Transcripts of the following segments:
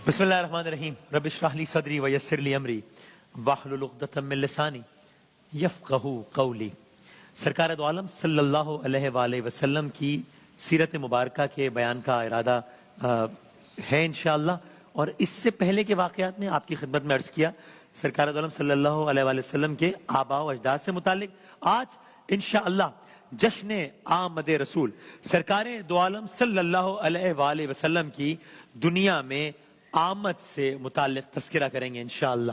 بسم اللہ الرحمن الرحیم رب اشرح لی صدری ویسر لی امری واحلل عقدۃ من لسانی یفقہوا قولی۔ سرکار دو عالم صلی اللہ علیہ وآلہ وسلم کی سیرت مبارکہ کے بیان کا ارادہ ہے انشاءاللہ، اور اس سے پہلے کے واقعات میں آپ کی خدمت میں عرض کیا سرکار دو عالم صلی اللہ علیہ وآلہ وسلم کے آباء و اجداد سے متعلق۔ آج انشاءاللہ جشن آمد رسول سرکار دو عالم صلی اللہ علیہ وآلہ وسلم کی دنیا میں آمد سے متعلق تذکرہ کریں گے انشاءاللہ۔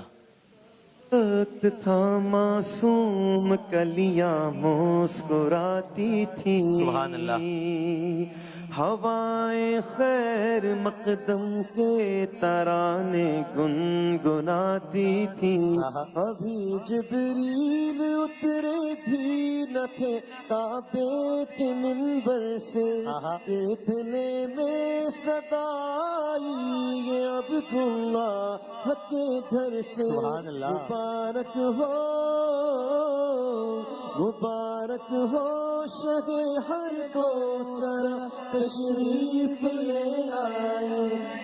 وقت تھا معصوم کلیاں مسکراتی تھی، سبحان اللہ۔ ہوائیں خیر مقدم کے ترانے گنگناتی تھی، ابھی جبریل اترے بھی نہ تھے کعبے کے منبر سے، اتنے میں صدا آئی یہ عبداللہ کے گھر سے، سبحان اللہ۔ مبارک ہو شہ ہر دو سرا تشریف لے آئے،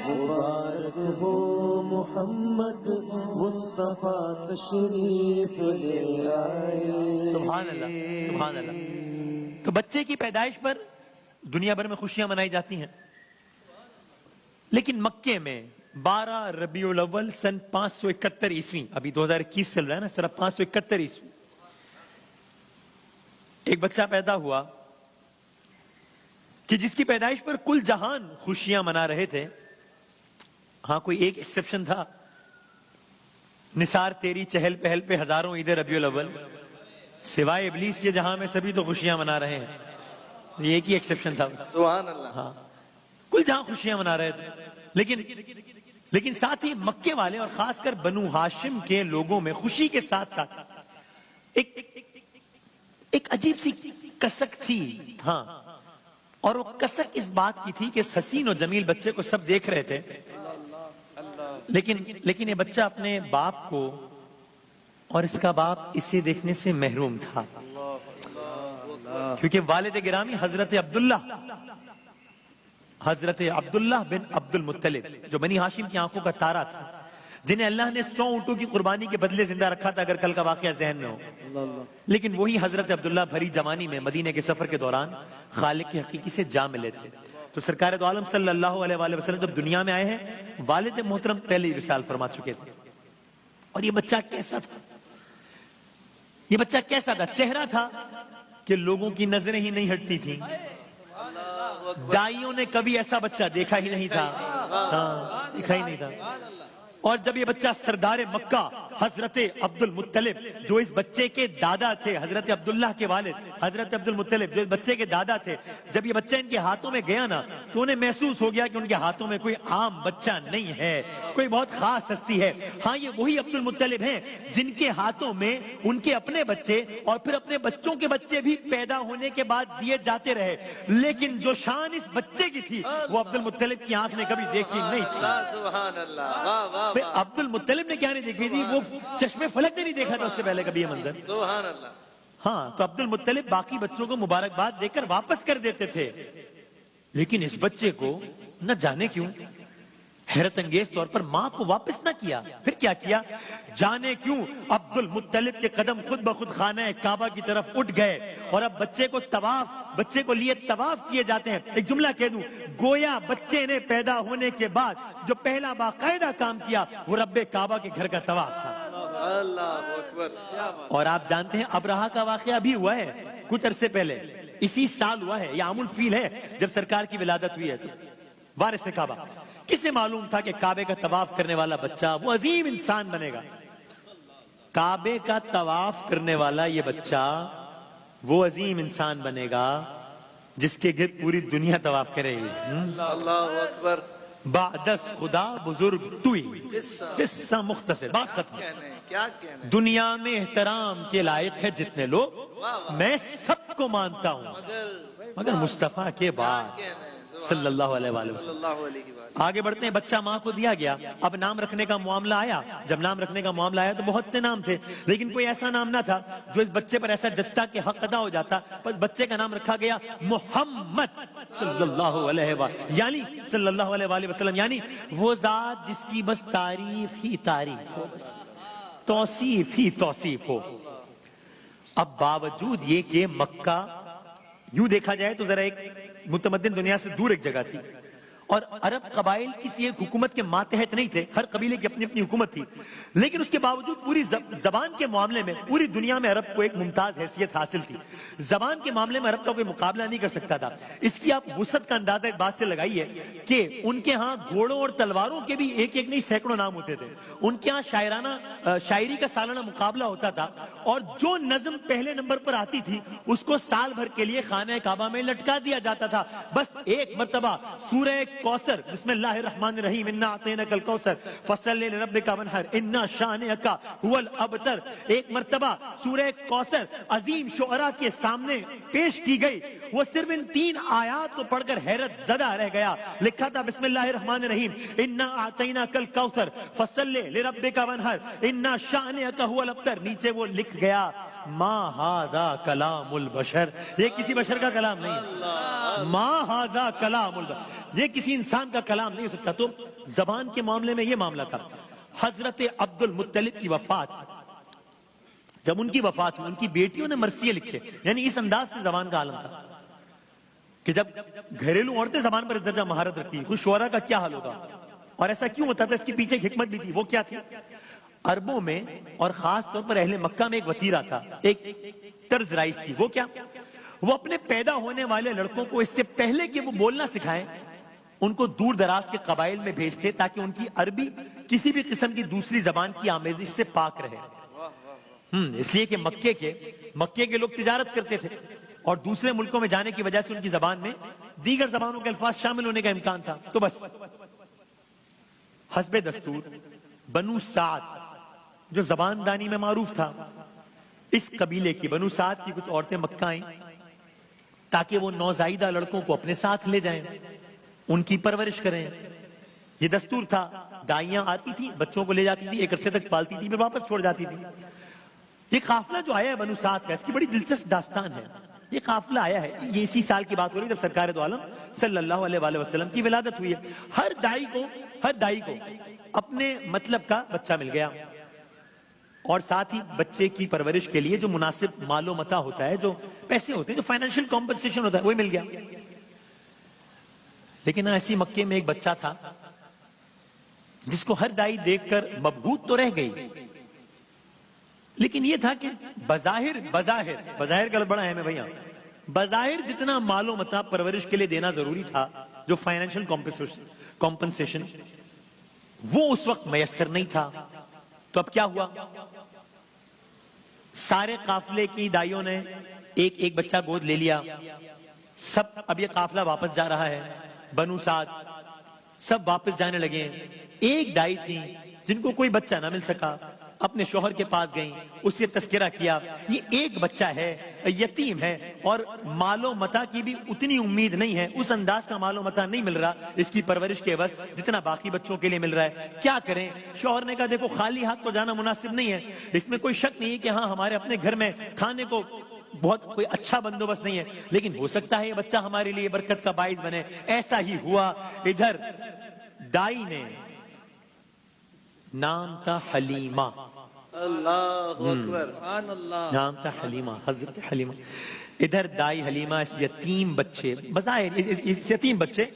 مبارک ہو محمد مصطفیٰ تشریف لے آئے۔ سبحان اللہ سبحان اللہ۔ تو بچے کی پیدائش پر دنیا بھر میں خوشیاں منائی جاتی ہیں، لیکن مکے میں 12 ربیع الاول سن 571 عیسوی، ابھی 2021 چل رہا ہے نا، سر 571 عیسوی، ایک بچہ پیدا ہوا کہ جس کی پیدائش پر کل جہان خوشیاں منا رہے تھے۔ ہاں کوئی ایک ایکسیپشن تھا، نثار تیری چہل پہل پہ ہزاروں عید ربیع الاول، سوائے ابلیس کے جہاں میں سبھی تو خوشیاں منا رہے ہیں، یہ ایک ہی ایکسیپشن تھا۔ سبحان اللہ۔ ہاں کل جہاں خوشیاں منا رہے تھے، لیکن ساتھ ہی مکے والے اور خاص کر بنو ہاشم کے لوگوں میں خوشی کے ساتھ ساتھ ایک عجیب سی کسک تھی۔ ہاں، اور وہ کسک اس بات کی تھی کہ اس حسین و جمیل بچے کو سب دیکھ رہے تھے، لیکن یہ بچہ اپنے باپ کو اور اس کا باپ اسے دیکھنے سے محروم تھا، کیونکہ والد گرامی حضرت عبداللہ بن عبد المطلب جو بنی ہاشم کی آنکھوں کا تارا تھا، جنہیں اللہ نے 100 اونٹوں کی قربانی کے بدلے زندہ رکھا تھا، اگر کل کا واقعہ ذہن میں ہو، لیکن وہی حضرت عبداللہ بھری جوانی میں مدینے کے سفر کے دوران خالق کے حقیقی سے جا ملے تھے۔ تو سرکار دو عالم صلی اللہ علیہ وآلہ وسلم جب دنیا میں آئے ہیں، والد محترم پہلے ہی وصال فرما چکے تھے، اور یہ بچہ کیسا تھا؟ یہ بچہ کیسا تھا؟ چہرہ تھا کہ لوگوں کی نظریں ہی نہیں ہٹتی تھیں، دائیوں نے کبھی ایسا بچہ دیکھا ہی نہیں تھا، ہاں دیکھا ہی نہیں تھا۔ اور جب یہ بچہ سردار مکہ حضرت عبد المطلب جو اس بچے کے دادا تھے، حضرت عبداللہ کے والد حضرت عبد المطلب جو اس بچے کے دادا تھے، جب یہ بچہ ان کے ہاتھوں میں گیا نا، تو انہیں محسوس ہو گیا کہ ان کے ہاتھوں میں کوئی عام بچہ نہیں ہے، کوئی بہت خاص ہستی ہے۔ ہاں یہ وہی عبد المطلب ہیں جن کے ہاتھوں میں ان کے اپنے بچے اور پھر اپنے بچوں کے بچے بھی پیدا ہونے کے بعد دیے جاتے رہے، لیکن جو شان اس بچے کی تھی وہ عبد المطلب کی آنکھ نے کبھی دیکھی نہیں تھی۔ سبحان اللہ۔ عبد المطلب نے کیا نہیں دیکھی تھی؟ وہ چشمے فلک نے نہیں دیکھا تھا اس سے پہلے کبھی یہ منظر۔ سبحان اللہ۔ ہاں تو عبد المطلب باقی بچوں کو مبارکباد دے کر واپس کر دیتے تھے، لیکن اس بچے کو نہ جانے کیوں حیرت انگیز طور پر ماں کو واپس نہ کیا۔ پھر کیا کیا؟ جانے کیوں عبد المطلب کے قدم خود بخود خانہ کعبہ کی طرف اٹھ گئے، اور اب بچے کو لیے طواف کیے جاتے ہیں۔ ایک جملہ کہہ دوں، گویا بچے نے پیدا ہونے کے بعد جو پہلا باقاعدہ کام کیا وہ رب کعبہ کے گھر کا طواف تھا۔ اللہ اکبر۔ اور آپ جانتے ہیں ابرہہ کا واقعہ بھی ہوا ہے کچھ عرصے پہلے، اسی سال ہوا ہے، یہ عام الفیل ہے جب سرکار کی ولادت ہوئی ہے۔ تو وارث کعبہ، کسے معلوم تھا کہ کعبے کا طواف کرنے والا بچہ وہ عظیم انسان بنے گا؟ کعبے کا طواف کرنے والا یہ بچہ وہ عظیم انسان بنے گا جس کے گرد پوری دنیا طواف کرے گی۔ اللہ اکبر۔ بعدس خدا بزرگ توئی، قصہ مختصر، بات ختم۔ کیا کہنے؟ دنیا میں احترام کے لائق ہے جتنے لوگ، میں سب کو مانتا ہوں مگر مصطفیٰ کے بعد صلی اللہ علیہ وآلہ صلی وسلم. اللہ علیہ وآلہ. آگے بڑھتے ہیں. بچہ ماں کو دیا گیا. اب نام رکھنے کا معاملہ آیا. جب نام رکھنے کا معاملہ آیا تو بہت سے نام تھے, لیکن کوئی ایسا نام نہ تھا جو اس بچے پر ایسا جچتا کہ حق ادا ہو جاتا. بس بچے کا نام رکھا گیا محمد صلی اللہ علیہ وآلہ, یعنی صلی اللہ علیہ وآلہ وسلم, یعنی وہ ذات جس کی بس تعریف ہی تعریف ہو, بس توصیف ہی توصیف ہو. اب باوجود یہ کہ مکہ یوں دیکھا جائے تو ذرا ایک متمدن دنیا سے دور ایک جگہ تھی, اور عرب قبائل کسی ایک حکومت کے ماتحت نہیں تھے, ہر قبیلے کی اپنی اپنی حکومت تھی, لیکن اس کے باوجود پوری زبان کے معاملے میں پوری دنیا میں عرب کو ایک ممتاز حیثیت حاصل تھی. زبان کے معاملے میں عرب کا کوئی مقابلہ نہیں کر سکتا تھا. اس کی آپ وسعت کا اندازہ اس بات سے لگائیے کہ ان کے ہاں گھوڑوں اور تلواروں کے بھی ایک ایک نہیں سینکڑوں نام ہوتے تھے. ان کے ہاں شاعری کا سالانہ مقابلہ ہوتا تھا, اور جو نظم پہلے نمبر پر آتی تھی اس کو سال بھر کے لیے خانہ کعبہ میں لٹکا دیا جاتا تھا. بس ایک مرتبہ سورہ کوثر, بسم اللہ الرحمن الرحیم, انا اعطیناک الکوثر فصلی لربک وانحر انا شانئک هو الابتر, ایک مرتبہ سورہ کوثر عظیم شعراء کے سامنے پیش کی گئی. وہ صرف ان 3 آیات کو پڑھ کر حیرت زدہ رہ گیا. لکھا تھا بسم اللہ الرحمن الرحیم انا اعطیناک الکوثر فصلی لربک وانحر انا شانئک هو الابتر, نیچے وہ لکھ گیا ما ھذا کلام البشر, یہ کسی بشر کا کلام نہیں ہے. ما ھذا کلام البشر, یہ کسی انسان کا کلام نہیں ہو سکتا. تو زبان کے معاملے میں یہ معاملہ تھا. حضرت عبد المطلب کی وفات, جب ان کی وفات ہوئی, ان کی بیٹیوں نے مرثیے لکھے, یعنی اس انداز سے زبان کا عالم تھا کہ جب گھریلو عورتیں زبان پر اس درجہ مہارت رکھتی, خود شعراء کا کیا حال ہوگا. اور ایسا کیوں ہوتا تھا, اس کے پیچھے ایک حکمت بھی تھی. وہ کیا تھی؟ عربوں میں اور خاص طور پر اہل مکہ میں ایک وتیرہ تھا, ایک طرز رائج تھی. وہ کیا؟ وہ اپنے پیدا ہونے والے لڑکوں کو اس سے پہلے کہ وہ بولنا سکھائیں, ان کو دور دراز کے قبائل میں بھیجتے تاکہ ان کی عربی کسی بھی قسم کی دوسری زبان کی آمیزش سے پاک رہے. اس لیے کہ مکے کے لوگ تجارت کرتے تھے, اور دوسرے ملکوں میں جانے کی وجہ سے ان کی زبان میں دیگر زبانوں کے الفاظ شامل ہونے کا امکان تھا. تو بس حسب دستور بنو سعد, جو زبان دانی میں معروف تھا, اس قبیلے کی بنو سعد کی کچھ عورتیں مکہ آئیں تاکہ وہ نوزائیدہ لڑکوں کو اپنے ساتھ لے جائیں, ان کی پرورش کریں. یہ دستور تھا. دائیاں آتی تھی, بچوں کو لے جاتی تھی, ایک عرصے تک پالتی تھی, پھر واپس چھوڑ جاتی تھی. یہ قافلہ جو آیا ہے بنو سعد کا, اس کی بڑی دلچسپ داستان ہے. یہ قافلہ آیا ہے, یہ اسی سال کی بات ہو رہی ہے جب سرکار دو عالم صلی اللہ علیہ وآلہ وسلم کی ولادت ہوئی ہے. ہر دائی کو اپنے مطلب کا بچہ مل گیا, اور ساتھ ہی بچے کی پرورش کے لیے جو مناسب مال و متاع ہوتا ہے, جو پیسے ہوتے ہیں, جو فائنینشیل کمپنسیشن ہوتا ہے, وہ مل گیا. لیکن ایسی مکے میں ایک بچہ تھا جس کو ہر دائی دیکھ کر مبہوت تو رہ گئی, لیکن یہ تھا کہ بظاہر کا بڑا اہم ہے بھائیاں, بظاہر جتنا مال و متاع پرورش کے لیے دینا ضروری تھا, جو فائنینشیل کمپنسیشن, وہ اس وقت میسر نہیں تھا. تو اب کیا ہوا؟ سارے قافلے کی دائیوں نے ایک ایک بچہ گود لے لیا. سب اب یہ قافلہ واپس جا رہا ہے, بنو سعد سب واپس جانے لگے. ایک دائی تھی جن کو کوئی بچہ نہ مل سکا, اپنے شوہر کے پاس گئیں, اس سے تذکرہ کیا, یہ ایک بچہ ہے, یتیم ہے, اور مال و متاع کی بھی اتنی امید نہیں ہے, اس انداز کا مال و متاع نہیں مل رہا اس کی پرورش کے عوض جتنا باقی بچوں کے لیے مل رہا ہے. کیا کریں؟ شوہر نے کہا دیکھو خالی ہاتھ تو جانا مناسب نہیں ہے, اس میں کوئی شک نہیں ہے کہ ہاں ہمارے اپنے گھر میں کھانے کو بہت کوئی اچھا بندوبست نہیں ہے, لیکن ہو سکتا ہے یہ بچہ ہمارے لیے برکت کا باعث بنے. ایسا ہی ہوا. ادھر دائی نے, نام تھا حلیمہ, اللہ اکبر, سبحان اللہ, نام تھا حلیمہ, حضرت حلیمہ. ادھر دائی حلیمہ اس یتیم بچے, بظاہر اس یتیم بچے,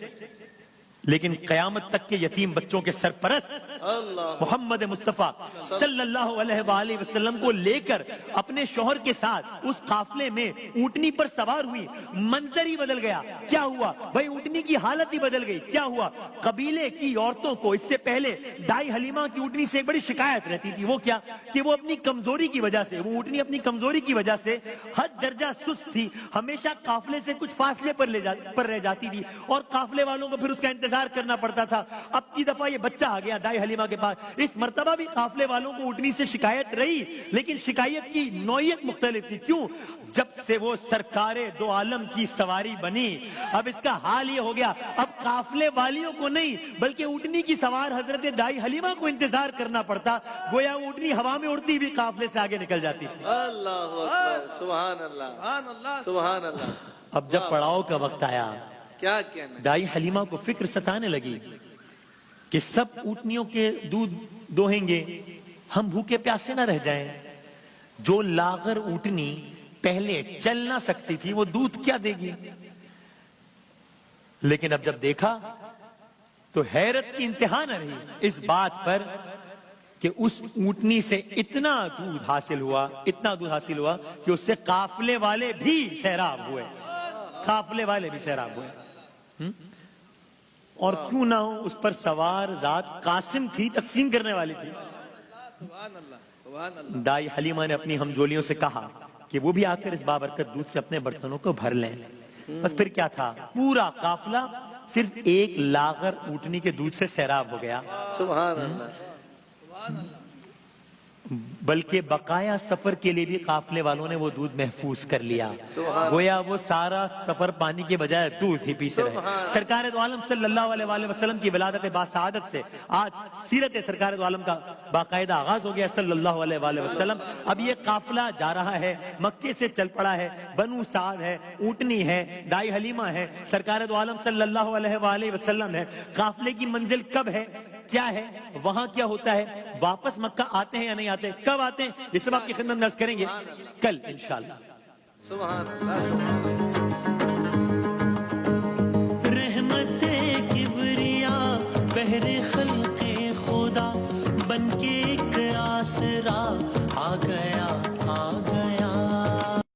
لیکن قیامت تک کے یتیم بچوں کے سرپرست اللہ محمد مصطفیٰ صلی اللہ علیہ وآلہ وسلم کو لے کر اپنے شوہر کے ساتھ اس قافلے میں اونٹنی پر سوار ہوئی. منظر ہی بدل گیا. کیا ہوا بھائی؟ اونٹنی کی حالت ہی بدل گئی. کیا ہوا؟ قبیلے کی عورتوں کو اس سے پہلے دائی حلیمہ کی اونٹنی سے ایک بڑی شکایت رہتی تھی. وہ کیا کہ وہ اپنی کمزوری کی وجہ سے, وہ اونٹنی اپنی کمزوری کی وجہ سے حد درجہ سست تھی, ہمیشہ قافلے سے کچھ فاصلے پر رہ جاتی تھی, اور قافلے والوں کو پھر اس کا انتظار انتظار کرنا پڑتا تھا. اب کی دفعہ یہ بچہ آ گیا دائی حلیمہ کے پاس. اس مرتبہ بھی قافلے والوں کو اونٹنی سے شکایت رہی, لیکن شکایت کی نوعیت مختلف تھی. کیوں؟ جب سے وہ سرکار دو عالم کی سواری بنی, اب اس کا حال یہ ہو گیا, اب قافلے والیوں کو نہیں بلکہ اونٹنی کی سوار حضرت دائی حلیمہ کو انتظار کرنا پڑتا. گویا اونٹنی ہوا میں اڑتی ہوئی قافلے سے آگے نکل جاتی تھی. اللہ اکبر, سبحان اللہ, سبحان اللہ. اب جب پڑاؤ کا وقت آیا, کیا کہنا, دائی حلیمہ کو فکر ستانے لگی کہ سب اونٹنیوں کے دودھ دوہیں گے, ہم بھوکے پیاسے نہ رہ جائیں. جو لاغر اونٹنی پہلے چل نہ سکتی تھی وہ دودھ کیا دے گی؟ لیکن اب جب دیکھا تو حیرت کی انتہا نہ رہی اس بات پر کہ اس اونٹنی سے اتنا دودھ حاصل ہوا کہ اس سے قافلے والے بھی سیراب ہوئے. قافلے والے بھی سیراب ہوئے. اور کیوں نہ ہو, اس پر سوار ذات قاسم تھی, تقسیم کرنے والی تھی. سبحان اللہ, سبحان اللہ. دائی حلیمہ نے اپنی ہمجولیوں سے کہا کہ وہ بھی آ کر اس بابرکت دودھ سے اپنے برتنوں کو بھر لیں. بس پھر کیا تھا, پورا قافلہ صرف ایک لاغر اونٹنی کے دودھ سے سیراب ہو گیا. سبحان اللہ. بلکہ بقایا سفر کے لیے بھی قافلے والوں نے وہ دودھ محفوظ کر لیا. گویا وہ سارا سفر پانی کے بجائے دودھ ہی پیتے رہے. سرکار دو عالم صلی اللہ علیہ وآلہ وسلم کی ولادت باسعادت سے آج سیرت سرکار دو عالم کا باقاعدہ آغاز ہو گیا صلی اللہ علیہ وآلہ وسلم. اب یہ قافلہ جا رہا ہے, مکے سے چل پڑا ہے, بنو سعد ہے, اونٹنی ہے, دائی حلیمہ ہے, سرکار دو عالم صلی اللہ علیہ وآلہ وسلم ہے. قافلے کی منزل کب ہے, کیا ہے, وہاں کیا ہوتا ہے, واپس مکہ آتے ہیں یا نہیں آتے, کب آتے ہیں, یہ سب آپ کی خدمت میں عرض کریں گے کل انشاءاللہ. سبحان اللہ, سبحان اللہ.